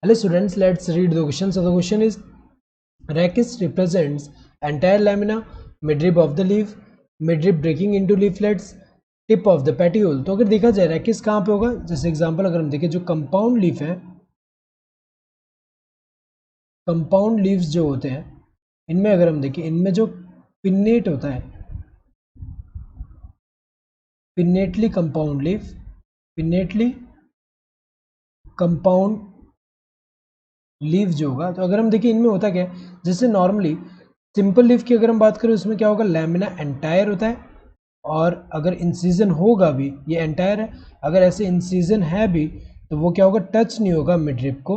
Hello students, let's read the question. So the question is, rachis represents entire lamina, midrib of the leaf, midrib breaking into leaflets, tip of the petiole. तो अगर देखा जाए rachis कहाँ पे होगा, जैसे example अगर हम देखें जो कंपाउंड लीफ है, कंपाउंड लीव्स जो होते हैं इनमें अगर हम देखें, इनमें जो पिन्नेट होता है, pinnately compound leaf, pinnately compound leaf जो होगा, तो अगर हम देखें इनमें होता क्या है, जैसे नॉर्मली सिंपल लीफ की अगर हम बात करें उसमें क्या होगा, लैमिना एंटायर होता है, और अगर इंसीजन होगा भी, ये एंटायर है, अगर ऐसे इंसीजन है भी तो वो क्या होगा, टच नहीं होगा मिडरिप को,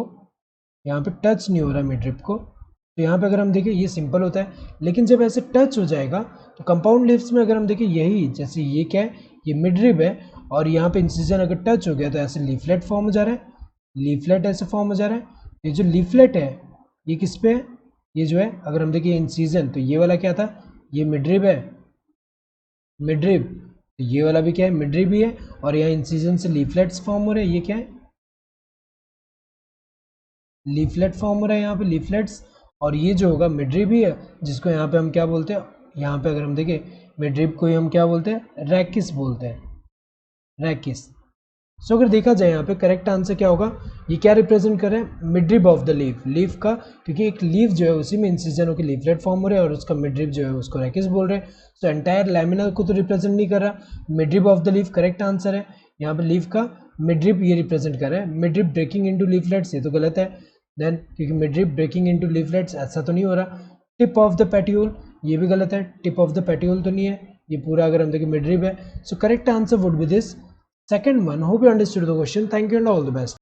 यहाँ पे टच नहीं हो रहा मिडरिप को. तो यहाँ पे अगर हम देखें ये सिंपल होता है, लेकिन जब ऐसे टच हो जाएगा तो कंपाउंड लीव्स में अगर हम देखें यही, जैसे ये क्या है, ये मिडरिप है, और यहाँ पे इंसीजन अगर टच हो गया तो ऐसे लीफलेट फॉर्म हो जा रहा है, लीफलेट ऐसे फॉर्म हो जा रहा है. ये जो लीफलेट है ये किस पे है, ये जो है अगर हम देखिए इंसीजन, तो ये वाला क्या था, ये मिडरिप है, मिडरिप, तो ये वाला भी क्या है, मिडरिप भी है, और यहाँ इंसीजन से लीफलेट्स फॉर्म हो रहे हैं, ये क्या है, लीफलेट फॉर्म हो रहा है यहाँ पे लीफलेट्स, और ये जो होगा मिडरिप भी है, जिसको यहाँ पे हम क्या बोलते हैं, यहाँ पे अगर हम देखें मिडरिप को ही हम क्या बोलते हैं, रैकिस बोलते हैं, रैकिस. सो अगर देखा जाए यहाँ पे करेक्ट आंसर क्या होगा, ये क्या रिप्रेजेंट कर रहे हैं, midrib of the leaf, leaf का, क्योंकि एक लीफ जो है उसी में इंसिजन होकर लीफलेट फॉर्म हो रहे हैं, और उसका मिडरिप जो है उसको रैकिस बोल रहे हैं. सो एंटायर लैमिना को तो रिप्रेजेंट नहीं कर रहा, midrib of the leaf correct answer है. यहाँ पे लीफ का मिडरिप ये रिप्रेजेंट कर रहा है, मिडरिप ब्रेकिंग इनटू लीफलेट्स ये तो गलत है देन, क्योंकि मिडरिप ब्रेकिंग इनटू लीफलेट्स ऐसा तो नहीं हो रहा. टिप ऑफ द पेटियोल ये भी गलत है, टिप ऑफ द पेटियोल तो नहीं है, ये पूरा अगर हम देखें मिडरिप है. So correct answer would be this second one. Hope you understood the question. Thank you and all the best.